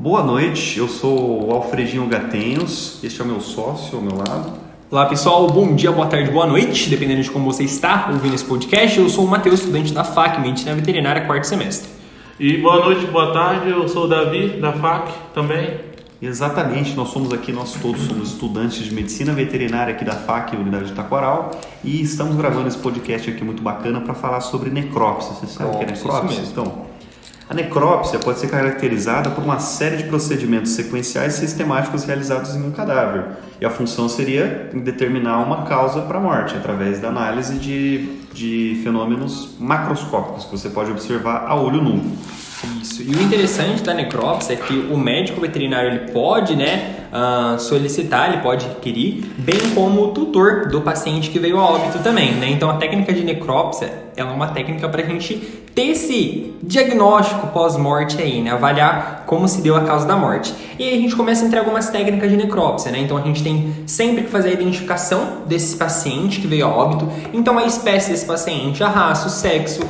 Boa noite, eu sou o Alfredinho Gatenhos, este é o meu sócio ao meu lado. Olá pessoal, bom dia, boa tarde, boa noite, dependendo de como você está ouvindo esse podcast. Eu sou o Matheus, estudante da FAC, Medicina Veterinária, quarto semestre. E boa noite, boa tarde, eu sou o Davi, da FAC também. Exatamente, nós todos somos estudantes de Medicina Veterinária aqui da FAC, Unidade de Taquaral, e estamos gravando esse podcast aqui muito bacana para falar sobre necrópsia. Você sabe o que é necrópsia? Então, a necrópsia pode ser caracterizada por uma série de procedimentos sequenciais sistemáticos realizados em um cadáver. E a função seria determinar uma causa para a morte, através da análise de fenômenos macroscópicos que você pode observar a olho nu. Isso. E o interessante da necrópsia é que o médico veterinário ele pode solicitar, ele pode requerir, bem como o tutor do paciente que veio a óbito também, né? Então a técnica de necrópsia ela é uma técnica para a gente ter esse diagnóstico pós-morte aí, né? Avaliar como se deu a causa da morte. E aí a gente começa a entrar algumas técnicas de necrópsia, né? Então a gente tem sempre que fazer a identificação desse paciente que veio a óbito, então a espécie desse paciente, a raça, o sexo.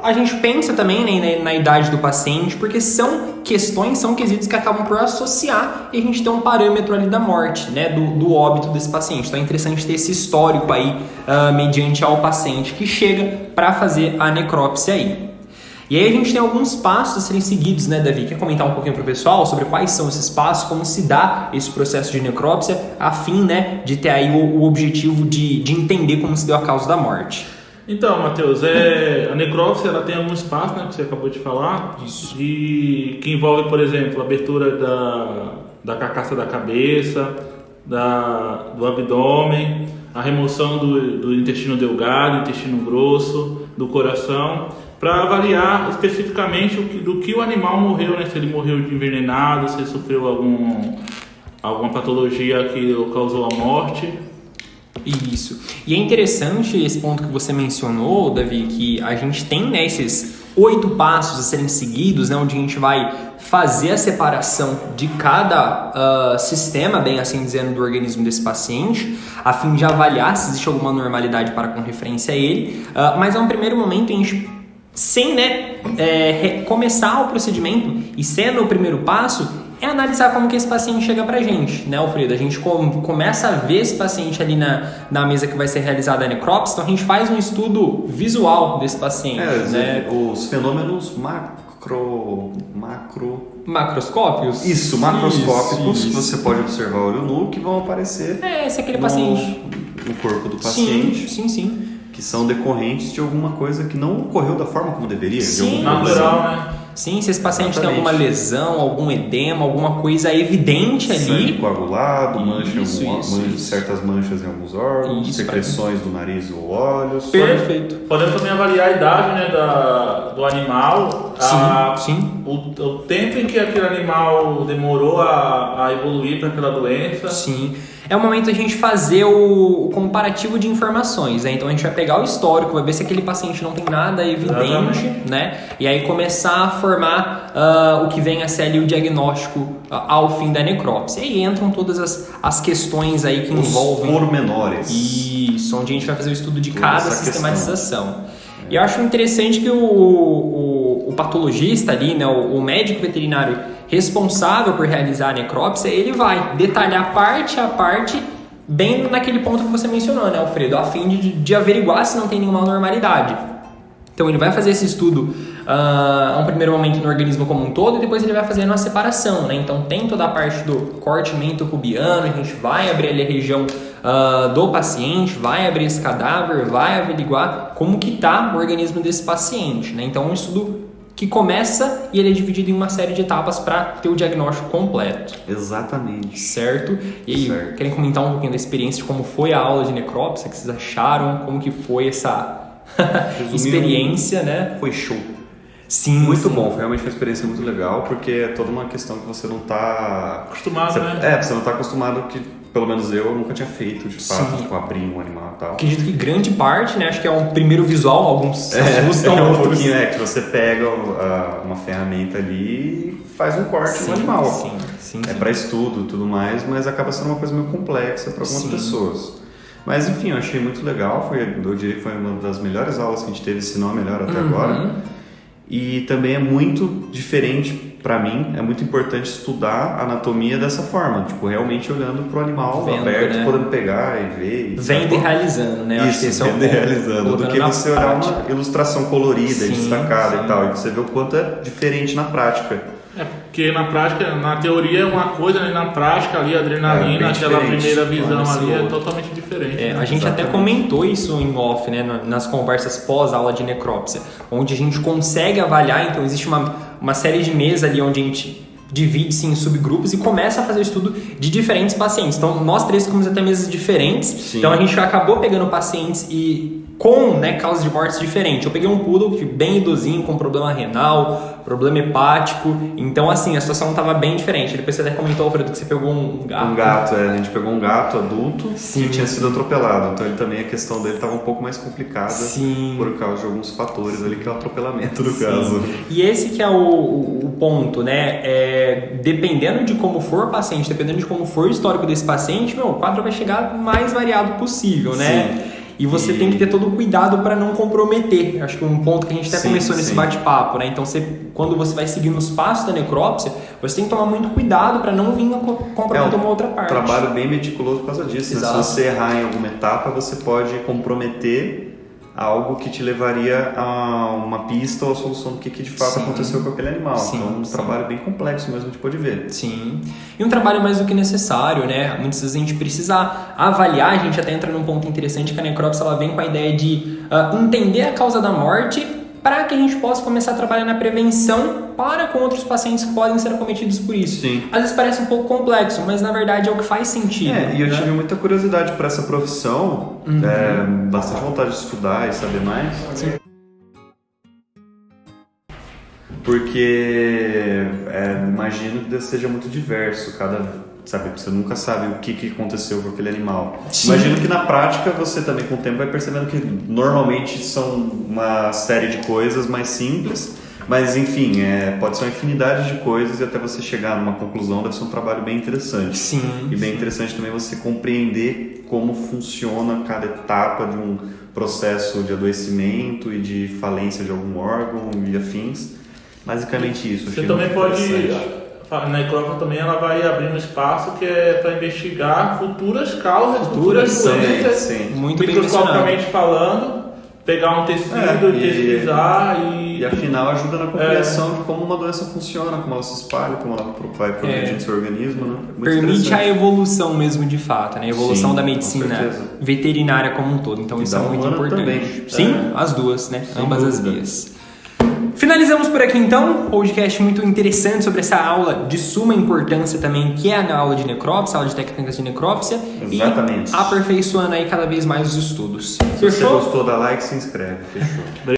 A gente pensa também, né, na idade do paciente, porque são quesitos que acabam por associar e a gente tem um parâmetro ali da morte, né, do óbito desse paciente. Então é interessante ter esse histórico aí, mediante ao paciente que chega para fazer a necrópsia aí. E aí a gente tem alguns passos a serem seguidos, né, Davi? Quer comentar um pouquinho para o pessoal sobre quais são esses passos, como se dá esse processo de necrópsia, a fim, né, de ter aí o objetivo de entender como se deu a causa da morte? Então, Matheus, a necrópsia ela tem alguns passos, né, que você acabou de falar. Isso. E que envolve, por exemplo, a abertura da carcaça da cabeça, do abdômen, a remoção do intestino delgado, intestino grosso, do coração, para avaliar especificamente do que o animal morreu, né? Se ele morreu de envenenado, se ele sofreu alguma patologia que causou a morte. Isso. E é interessante esse ponto que você mencionou, Davi, que a gente tem, né, esses 8 passos a serem seguidos, né, onde a gente vai fazer a separação de cada sistema, bem assim dizendo, do organismo desse paciente, a fim de avaliar se existe alguma normalidade para com referência a ele. Mas a um primeiro momento a gente, sem começar o procedimento e sendo o primeiro passo, é analisar como que esse paciente chega pra gente, né, Alfredo? A gente começa a ver esse paciente ali na mesa que vai ser realizada a necrópsia, então a gente faz um estudo visual desse paciente, né? Os fenômenos macroscópios? Isso, macroscópicos que você pode observar olho nu, que vão aparecer Esse é aquele paciente no corpo do paciente. Sim. Que são decorrentes de alguma coisa que não ocorreu da forma como deveria. Sim, natural, né? Sim, se esse paciente tem alguma lesão, algum edema, alguma coisa evidente ali. Sangue coagulado, certas manchas em alguns órgãos, secreções do nariz ou olhos. Perfeito. Podemos também avaliar a idade, né, do animal. Sim. O tempo em que aquele animal demorou a evoluir para aquela doença. Sim. É o momento da gente fazer o comparativo de informações, né? Então a gente vai pegar o histórico, vai ver se aquele paciente não tem nada evidente, né? E aí começar a formar o que vem a ser ali o diagnóstico ao fim da necrópsia. E aí entram todas as questões aí que envolvem... Os pormenores. Isso, onde a gente vai fazer o estudo de cada sistematização. E eu acho interessante que o patologista ali, né, o médico veterinário responsável por realizar a necrópsia, ele vai detalhar parte a parte, bem naquele ponto que você mencionou, né, Alfredo, a fim de averiguar se não tem nenhuma anormalidade. Então ele vai fazer esse estudo a um primeiro momento no organismo como um todo e depois ele vai fazendo uma separação, né? Então tem toda a parte do cortimento pubiano, a gente vai abrir ali a região do paciente, vai abrir esse cadáver, vai averiguar como que está o organismo desse paciente, né? Então é um estudo que começa e ele é dividido em uma série de etapas para ter o diagnóstico completo. Exatamente. Certo? E aí, querem comentar um pouquinho da experiência de como foi a aula de necrópsia, que vocês acharam, como que foi essa experiência, né? Foi show. Sim. Muito bom, foi realmente uma experiência muito legal, porque é toda uma questão que você não está acostumado, né? Você não está acostumado, que pelo menos eu nunca tinha feito, de fato, tipo, abrir um animal e tal. Acredito que grande parte, né? Acho que é um primeiro visual, alguns se assustam. Um pouquinho, que você pega uma ferramenta ali e faz um corte no animal. Sim. Para estudo e tudo mais, mas acaba sendo uma coisa meio complexa para algumas pessoas. Mas enfim, eu achei muito legal, eu diria que foi uma das melhores aulas que a gente teve, se não a melhor até agora. E também é muito diferente para mim é muito importante estudar a anatomia dessa forma, tipo, realmente olhando pro animal aberto, podendo pegar e ver. Vendo e realizando, né? Isso, vendo e realizando, do que você olhar uma ilustração colorida, destacada e tal, e você vê o quanto é diferente na prática. Porque na prática, na teoria é uma coisa, né? Na prática ali, a adrenalina, aquela primeira visão ali é totalmente diferente. Né? A gente até comentou isso em off, né? Nas conversas pós-aula de necrópsia, onde a gente consegue avaliar, então existe uma série de mesas ali onde a gente divide-se em subgrupos e começa a fazer o estudo de diferentes pacientes. Então, nós três ficamos até mesas diferentes, Sim. Então a gente acabou pegando pacientes com causas de mortes diferentes. Eu peguei um poodle bem idosinho, com problema renal, problema hepático. Então, assim, a situação estava bem diferente. Depois você até comentou, Alfredo, que você pegou um gato. Um gato, a gente pegou um gato adulto que tinha sido atropelado. Então, ele também, a questão dele estava um pouco mais complicada por causa de alguns fatores ali, que é o atropelamento no caso. E esse que é o ponto, né? Dependendo de como for o paciente, dependendo de como for o histórico desse paciente, o quadro vai chegar mais variado possível, né? Sim. E você tem que ter todo o cuidado para não comprometer. Acho que um ponto que a gente até começou nesse bate-papo, né? Então, quando você vai seguindo os passos da necrópsia, você tem que tomar muito cuidado para não vir a comprometer uma outra parte. Trabalho bem meticuloso por causa disso. Né? Se você errar em alguma etapa, você pode comprometer algo que te levaria a uma pista ou a solução do que de fato aconteceu com aquele animal. Então, um trabalho bem complexo mesmo, a gente pode ver. Sim. E um trabalho mais do que necessário, né? Muitas vezes a gente precisa avaliar, a gente até entra num ponto interessante que a necrópsia ela vem com a ideia de entender a causa da morte para que a gente possa começar a trabalhar na prevenção para com outros pacientes que podem ser acometidos por isso. Sim. Às vezes parece um pouco complexo, mas na verdade é o que faz sentido. E eu tive muita curiosidade por essa profissão, bastante vontade de estudar e saber mais. Sim. Porque imagino que seja muito diverso, você nunca sabe o que aconteceu com aquele animal. Sim. Imagino que na prática você também com o tempo vai percebendo que normalmente são uma série de coisas mais simples, mas enfim, pode ser uma infinidade de coisas e até você chegar numa conclusão deve ser um trabalho bem interessante. Sim. E bem interessante também você compreender como funciona cada etapa de um processo de adoecimento e de falência de algum órgão e afins. Basicamente isso. Você também pode... A necrópsia também ela vai abrir um espaço que é para investigar futuras causas, futuras doenças, microscopicamente falando, pegar um tecido e pesquisar e afinal ajuda na compreensão de como uma doença funciona, como ela se espalha, como ela vai progredir no seu organismo, né? Permite a evolução mesmo de fato, né? A evolução da medicina veterinária como um todo. Então isso é muito importante. Também. Sim, as duas, né? Ambas as vias. Finalizamos por aqui então, podcast muito interessante sobre essa aula de suma importância também, que é a aula de necrópsia, aula de técnicas de necrópsia. Exatamente. E aperfeiçoando aí cada vez mais os estudos. Se você gostou, dá like e se inscreve. Fechou.